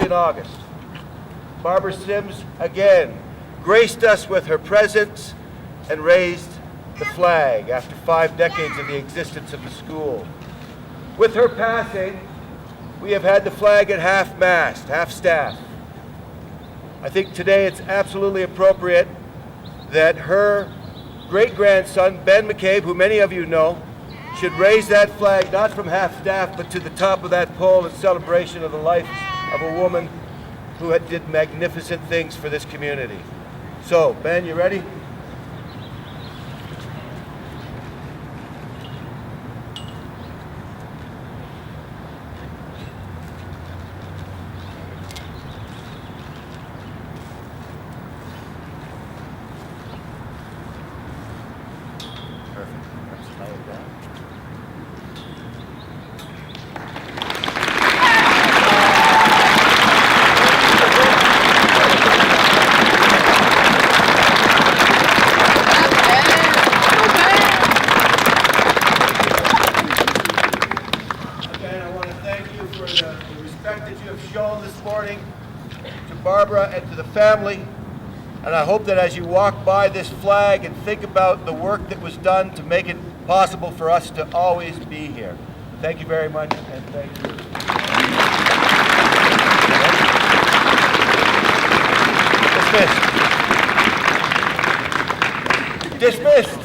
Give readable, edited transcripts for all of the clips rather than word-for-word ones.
in August. Barbara Sims again graced us with her presence and raised the flag after 5 decades of the existence of the school. With her passing, we have had the flag at half-mast, half-staff. I think today it's absolutely appropriate that her great-grandson, Ben McCabe, who many of you know, should raise that flag not from half-staff but to the top of that pole in celebration of the life of a woman who did magnificent things for this community. So, Ben, you ready? Barbara and to the family, and I hope that as you walk by this flag and think about the work that was done to make it possible for us to always be here. Thank you very much, and thank you. Dismissed. Dismissed.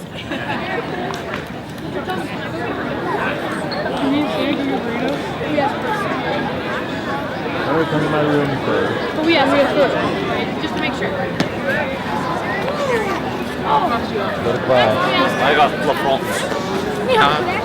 I'm going to come to my room first. Oh, yeah, we have food. Just to make sure. Go to class. I got La France.